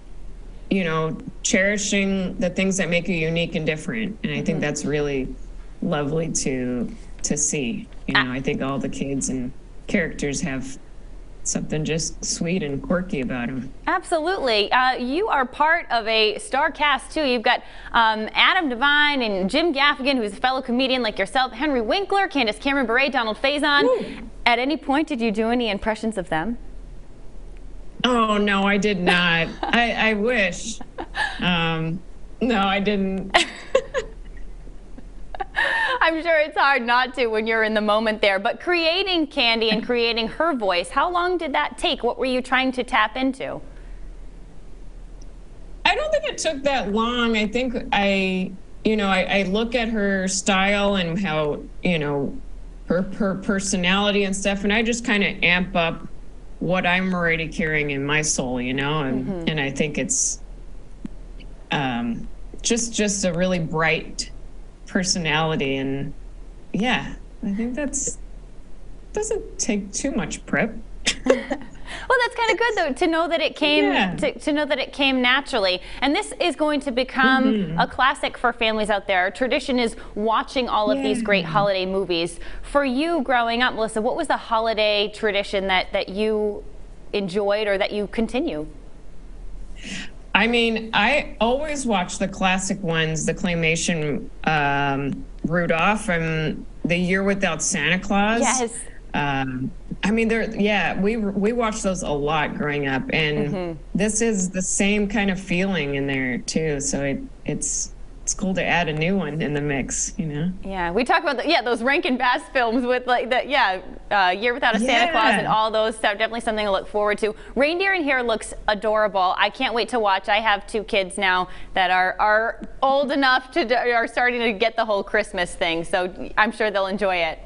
S20: you know, cherishing the things that make you unique and different. And I think that's really lovely to see. You know, I think all the kids and characters have something just sweet and quirky about them.
S5: Absolutely. You are part of a star cast too. You've got Adam Devine and Jim Gaffigan, who's a fellow comedian like yourself, Henry Winkler, Candace Cameron Bure, Donald Faison. Woo. At any point, did you do any impressions of them?
S20: Oh, no, I did not. I wish. No, I didn't.
S5: I'm sure it's hard not to when you're in the moment there. But creating Candy and creating her voice, how long did that take? What were you trying to tap into?
S20: I don't think it took that long. I think I look at her style and how, you know, her personality and stuff, and I just kind of amp up what I'm already carrying in my soul, you know, and I think it's just a really bright personality, and yeah, I think doesn't take too much prep.
S5: Well, that's kind of good though to know that it came to know that it came naturally. And this is going to become a classic for families out there. Our tradition is watching all of these great holiday movies. For you growing up, Melissa, what was the holiday tradition that you enjoyed or that you continue?
S20: I mean, I always watch the classic ones, the claymation Rudolph and The Year Without Santa Claus. Yes. I mean, we watched those a lot growing up, and this is the same kind of feeling in there too. So it's cool to add a new one in the mix, you know.
S5: Yeah, we talk about those Rankin Bass films with like Year Without a Santa Claus and all those stuff. Definitely something to look forward to. Reindeer in here looks adorable. I can't wait to watch. I have 2 kids now that are old enough are starting to get the whole Christmas thing, so I'm sure they'll enjoy it.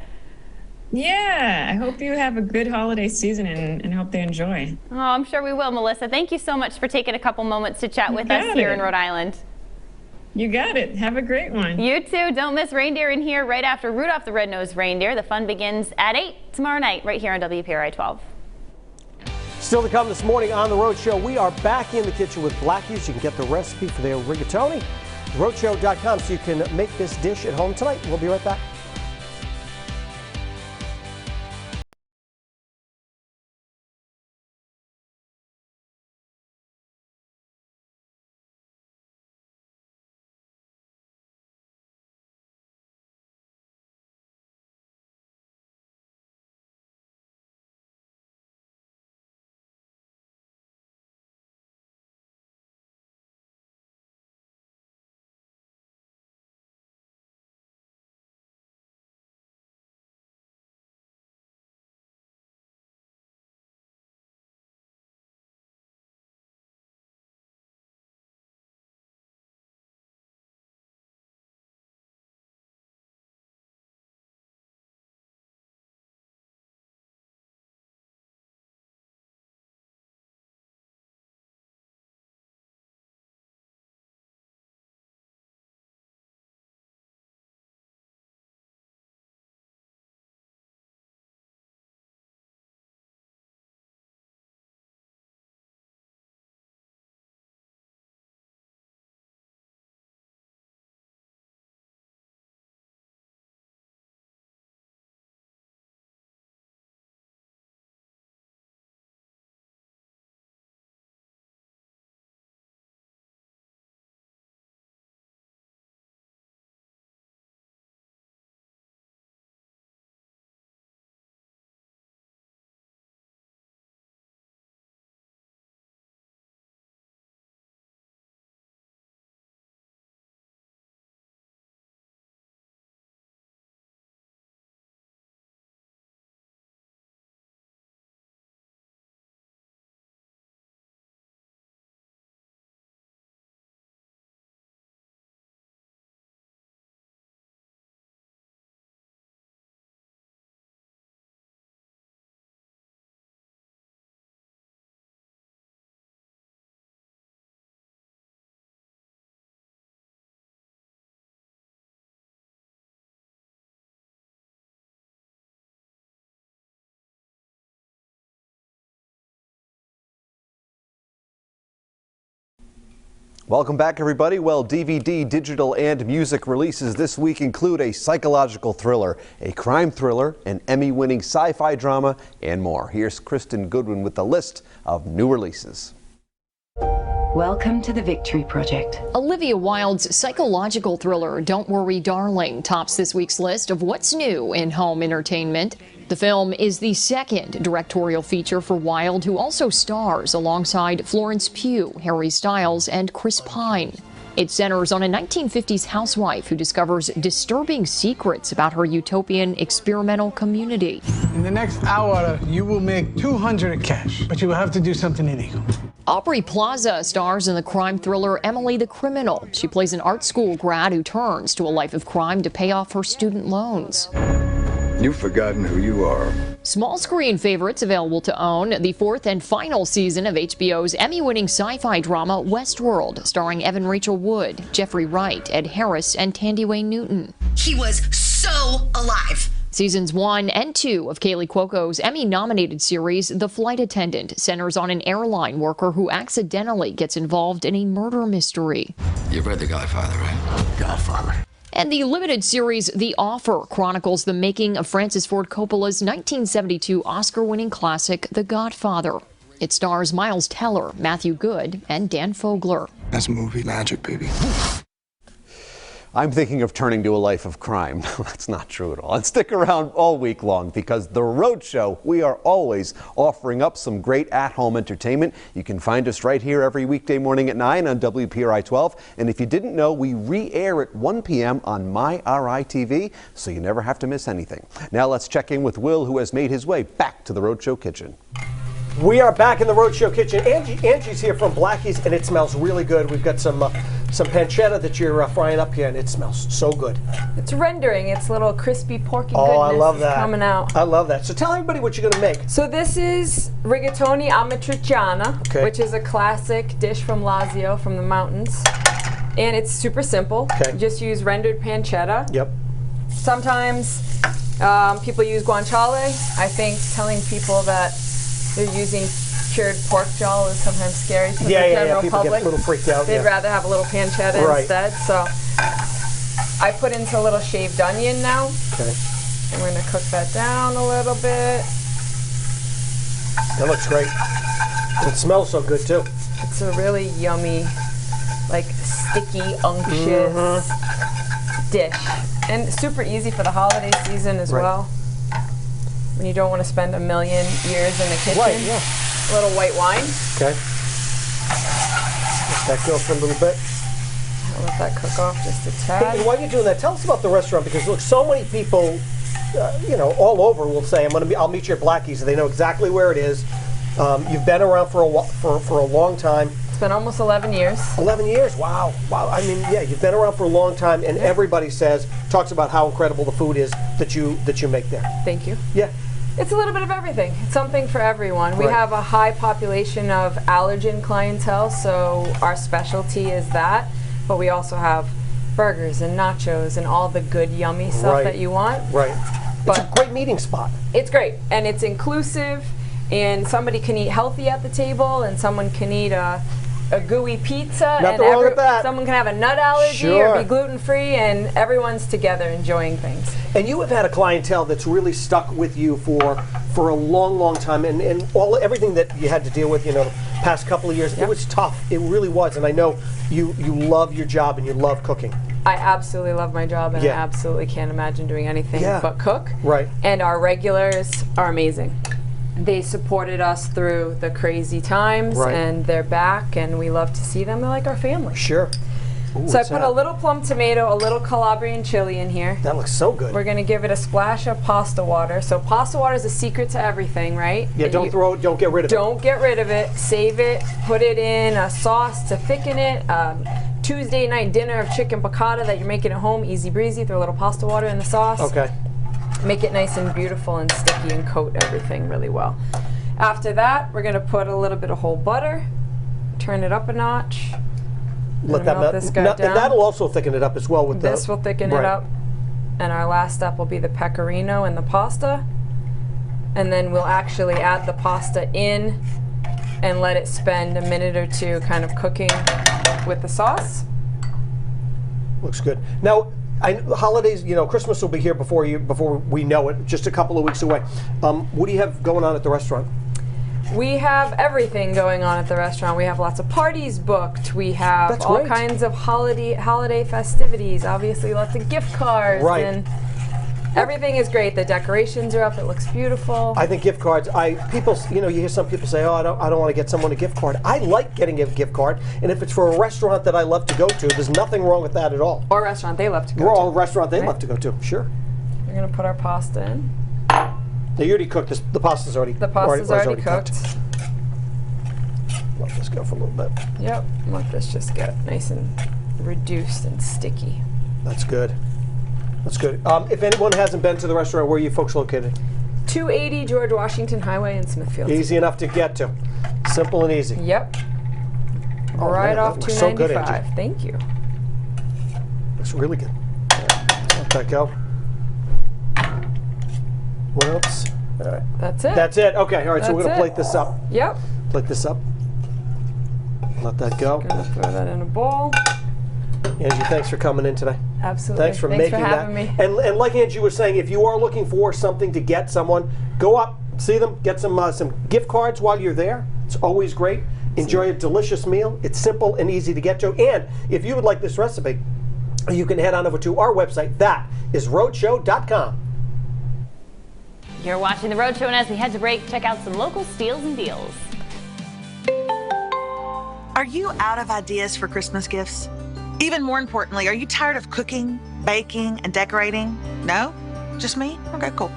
S20: Yeah, I hope you have a good holiday season and hope they enjoy.
S5: Oh, I'm sure we will, Melissa. Thank you so much for taking a couple moments to chat with us here in Rhode Island.
S20: You got it. Have a great one.
S5: You too. Don't miss Reindeer in here right after Rudolph the Red-Nosed Reindeer. The fun begins at 8 tomorrow night right here on WPRI 12.
S2: Still to come this morning on The Rhode Show, we are back in the kitchen with Blackie's. You can get the recipe for their rigatoni. Rhodeshow.com so you can make this dish at home tonight. We'll be right back.
S4: Welcome back, everybody. Well, DVD, digital, and music releases this week include a psychological thriller, a crime thriller, an Emmy-winning sci-fi drama, and more. Here's Kristen Goodwin with the list of new releases.
S21: Welcome to the Victory Project.
S22: Olivia Wilde's psychological thriller, Don't Worry, Darling, tops this week's list of what's new in home entertainment. The film is the second directorial feature for Wilde, who also stars alongside Florence Pugh, Harry Styles, and Chris Pine. It centers on a 1950s housewife who discovers disturbing secrets about her utopian experimental community.
S23: In the next hour, you will make $200 cash, but you will have to do something illegal.
S22: Aubrey Plaza stars in the crime thriller Emily the Criminal. She plays an art school grad who turns to a life of crime to pay off her student loans.
S24: You've forgotten who you are.
S22: Small screen favorites available to own. The fourth and final season of HBO's Emmy-winning sci-fi drama Westworld, starring Evan Rachel Wood, Jeffrey Wright, Ed Harris, and Tandy Newton.
S19: He was so alive.
S22: Seasons 1 and 2 of Kaylee Cuoco's Emmy-nominated series The Flight Attendant centers on an airline worker who accidentally gets involved in a murder mystery.
S24: You've read The Godfather, right? Godfather.
S22: And the limited series The Offer chronicles the making of Francis Ford Coppola's 1972 Oscar-winning classic The Godfather. It stars Miles Teller, Matthew Good, and Dan Fogler.
S24: That's movie magic, baby.
S4: I'm thinking of turning to a life of crime. That's not true at all. And stick around all week long because The Roadshow, we are always offering up some great at-home entertainment. You can find us right here every weekday morning at 9 on WPRI 12. And if you didn't know, we re-air at 1 p.m. on MyRI TV, so you never have to miss anything. Now let's check in with Will, who has made his way back to the Roadshow kitchen.
S2: We are back in the Roadshow kitchen. Angie's here from Blackie's, and it smells really good. We've got some pancetta that you're frying up here, and it smells so good.
S7: It's rendering. It's little crispy porky goodness.
S2: I love that.
S7: Coming out.
S2: I love that. So tell everybody what you're going to make.
S7: So this is rigatoni amatriciana, which is a classic dish from Lazio, from the mountains. And it's super simple. You just use rendered pancetta.
S2: Yep.
S7: Sometimes people use guanciale. I think telling people that they're using cured pork jowl is sometimes scary for the general
S2: people
S7: public.
S2: Get a little freaked out.
S7: They'd rather have a little pancetta instead. So I put into a little shaved onion now.
S2: Okay.
S7: And we're going to cook that down a little bit.
S2: That looks great. It smells so good too.
S7: It's a really yummy, like sticky, unctuous dish. And super easy for the holiday season as well. When you don't want to spend a million years in the kitchen.
S2: Right, yeah.
S7: A little white wine.
S2: Okay. Let that go for a little bit.
S7: I'll let that cook off just a tad.
S2: Hey, while you're doing that, tell us about the restaurant, because look, so many people, all over will say, I'll meet you at Blackie's. They know exactly where it is. You've been around for a long time.
S7: It's been almost 11 years.
S2: 11 years, wow. I mean, yeah, you've been around for a long time, and everybody talks about how incredible the food is that you make there.
S7: Thank you.
S2: Yeah.
S7: It's a little bit of everything. It's something for everyone. We have a high population of allergen clientele, so our specialty is that. But we also have burgers and nachos and all the good, yummy stuff that you want.
S2: Right. It's a great meeting spot.
S7: It's great, and it's inclusive, and somebody can eat healthy at the table, and someone can eat a gooey pizza,
S2: Nothing wrong with that.
S7: Someone can have a nut allergy or be gluten-free, and everyone's together enjoying things.
S2: And you have had a clientele that's really stuck with you for a long, long time, and everything that you had to deal with, the past couple of years, it was tough. It really was, and I know you love your job and you love cooking.
S7: I absolutely love my job, and I absolutely can't imagine doing anything but cook.
S2: Right.
S7: And our regulars are amazing. They supported us through the crazy times, and they're back, and we love to see them. They're like our family.
S2: Sure. Ooh,
S7: so I put a little plum tomato, a little Calabrian chili in here.
S2: That looks so good.
S7: We're going to give it a splash of pasta water. So pasta water is the secret to everything, right?
S2: Yeah, don't get rid of it.
S7: Don't get rid of it. Save it. Put it in a sauce to thicken it. Tuesday night dinner of chicken piccata that you're making at home, easy breezy. Throw a little pasta water in the sauce.
S2: Okay.
S7: Make it nice and beautiful and sticky and coat everything really well. After that, we're going to put a little bit of whole butter. Turn it up a notch.
S2: Let that melt this guy down. And that'll also thicken it up as well with
S7: this will thicken it up. And our last step will be the pecorino and the pasta. And then we'll actually add the pasta in and let it spend a minute or two kind of cooking with the sauce.
S2: Looks good. Now, holidays, Christmas will be here before we know it, just a couple of weeks away. What do you have going on at the restaurant?
S7: We have everything going on at the restaurant. We have lots of parties booked. We have all kinds of holiday festivities. Obviously, lots of gift cards.
S2: Right.
S7: And everything is great. The decorations are up. It looks beautiful.
S2: I think gift cards. You hear some people say, "Oh, I don't want to get someone a gift card." I like getting a gift card, and if it's for a restaurant that I love to go to, there's nothing wrong with that at all.
S7: Or a restaurant they love to go to.
S2: Or a restaurant they love to go to. Sure.
S7: We're gonna put our pasta in.
S2: Now you already cooked this. The pasta's already.
S7: The pasta's already cooked.
S2: Let this go for a little bit.
S7: Yep. Let this just get nice and reduced and sticky.
S2: That's good. That's good. If anyone hasn't been to the restaurant, where are you folks located?
S7: 280 George Washington Highway in Smithfield.
S2: Easy enough to get to. Simple and easy.
S7: Yep.
S2: Oh,
S7: right
S2: man,
S7: off 295.
S2: So good, Angie.
S7: Thank you.
S2: Looks really good. Let that go. What else? All right.
S7: That's it.
S2: That's it. Okay. All right. So we're gonna
S7: That's
S2: plate this up.
S7: Yep.
S2: Plate this up. Let that go.
S7: Gonna throw that in a bowl.
S2: Angie, thanks for coming in today.
S7: Absolutely.
S2: Thanks for making
S7: having
S2: that.
S7: me.
S2: And like Angie was saying, if you are looking for something to get someone, go up, see them, get some gift cards while you're there. It's always great. Enjoy a delicious meal. It's simple and easy to get to. And if you would like this recipe, you can head on over to our website. That is rhodeshow.com.
S5: You're watching The Rhode Show, and as we head to break, check out some local steals and deals.
S6: Are you out of ideas for Christmas gifts? Even more importantly, are you tired of cooking, baking, and decorating? No? Just me? Okay, cool.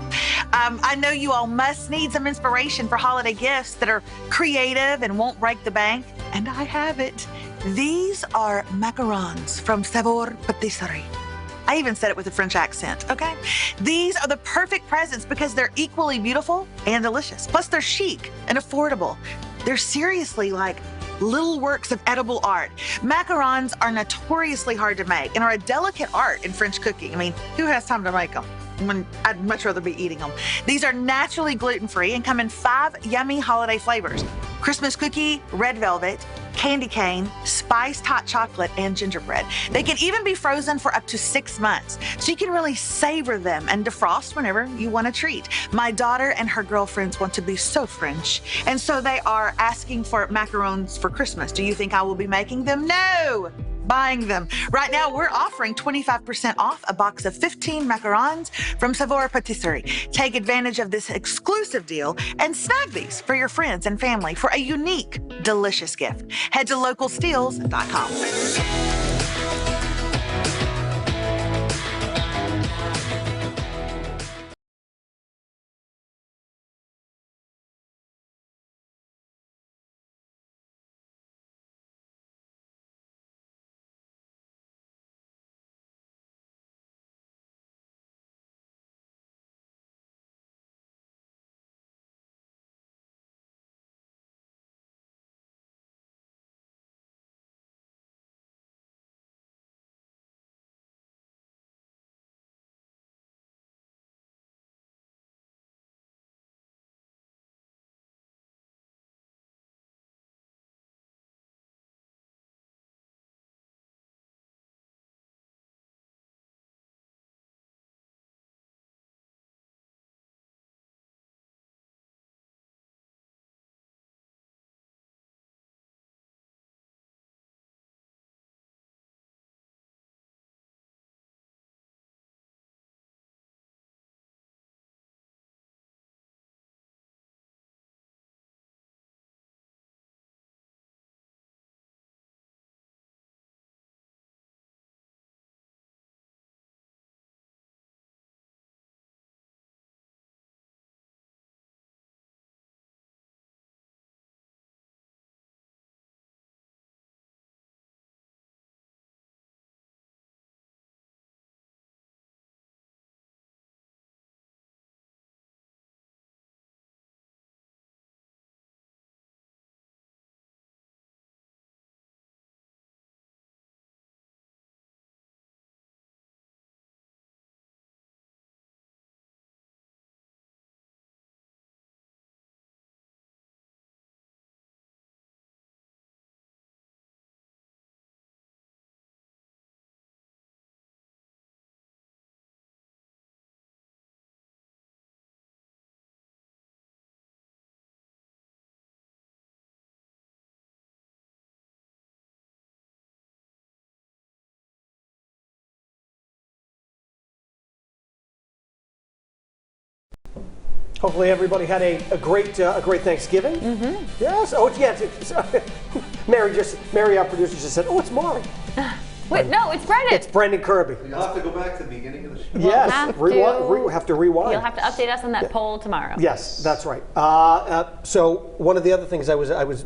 S6: I know you all must need some inspiration for holiday gifts that are creative and won't break the bank, and I have it. These are macarons from Savor Patisserie. I even said it with a French accent, okay? These are the perfect presents because they're equally beautiful and delicious. Plus, they're chic and affordable. They're seriously like little works of edible art. Macarons are notoriously hard to make and are a delicate art in French cooking. I mean, who has time to make them? I'd much rather be eating them. These are naturally gluten-free and come in 5 yummy holiday flavors: Christmas cookie, red velvet, candy cane, spiced hot chocolate, and gingerbread. They can even be frozen for up to 6 months, so you can really savor them and defrost whenever you want a treat. My daughter and her girlfriends want to be so French, and so they are asking for macarons for Christmas. Do you think I will be making them? No! Buying them. Right now, we're offering 25% off a box of 15 macarons from Savor Patisserie. Take advantage of this exclusive deal and snag these for your friends and family for a unique, delicious gift. Head to localsteals.com.
S2: Hopefully everybody had a great Thanksgiving. Yes. Oh, yes. Mary, our producer, just said, "Oh, it's Maury."
S3: Wait, no, it's Brendan.
S2: It's Brendan Kirby.
S4: You'll have to go back to the beginning of the show.
S2: Yes,
S3: have
S2: to rewind.
S3: You'll have to update us on that poll tomorrow.
S2: Yes, that's right. So one of the other things I was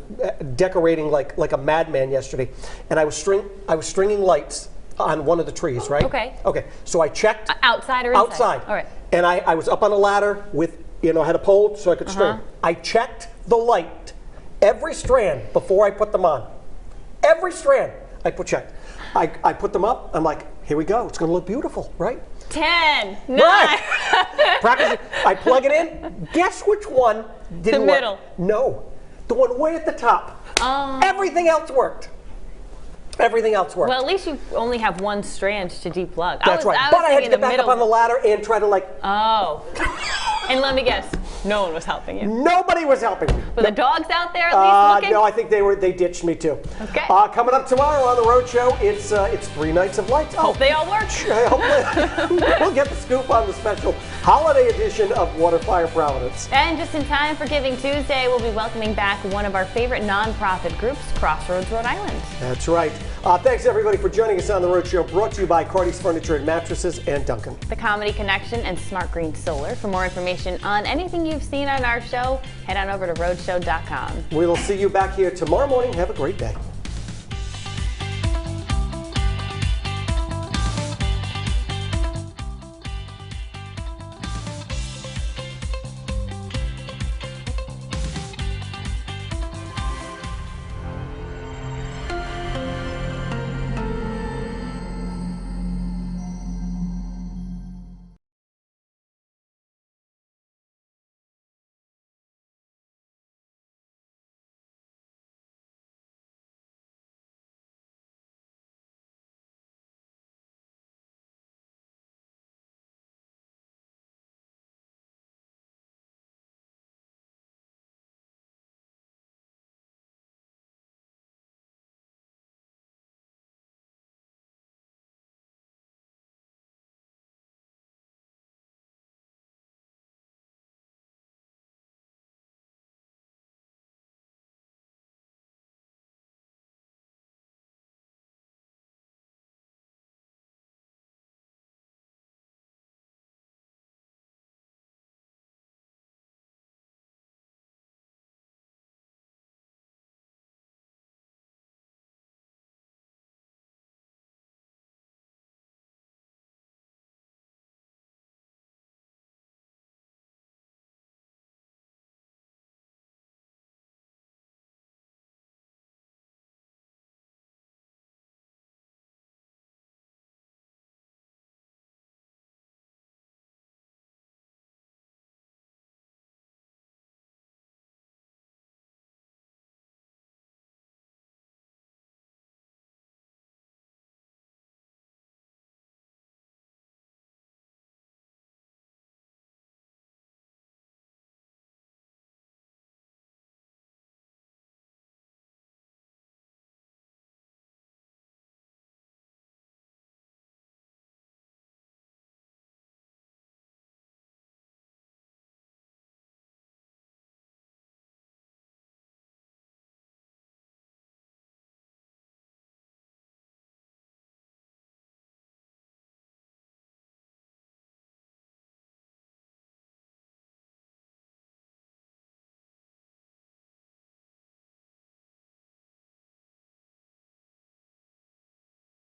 S2: decorating like a madman yesterday, and I was stringing lights on one of the trees, right?
S3: Okay.
S2: Okay. So I checked
S3: outside or inside?
S2: outside.
S3: All right.
S2: And I was up on a ladder with had a pole so I could string. I checked the light, every strand before I put them on. Every strand I checked. I put them up. I'm like, here we go. It's going to look beautiful, right?
S3: 10, 9.
S2: Right. Practice. I plug it in. Guess which one didn't work?
S3: The middle.
S2: No, the one way at the top. Everything else worked. Everything else worked.
S3: Well, at least you only have one strand to deplug.
S2: That's right. But I had to get back up on the ladder and try to
S3: Oh. And let me guess, no one was helping you.
S2: Nobody was helping me.
S3: Were the dogs out there at least looking?
S2: No, I think they ditched me too.
S3: Okay.
S2: Coming up tomorrow on the Road Show, it's 3 nights of lights.
S3: Hope they all work.
S2: Hopefully, we'll get the scoop on the special holiday edition of Water Fire Providence.
S3: And just in time for Giving Tuesday, we'll be welcoming back one of our favorite nonprofit groups, Crossroads Rhode Island.
S2: That's right. Thanks everybody for joining us on the Road Show, brought to you by Cardi's Furniture and Mattresses and Duncan.
S3: The Comedy Connection and Smart Green Solar. For more information on anything you've seen on our show, head on over to roadshow.com.
S2: We'll see you back here tomorrow morning. Have a great day.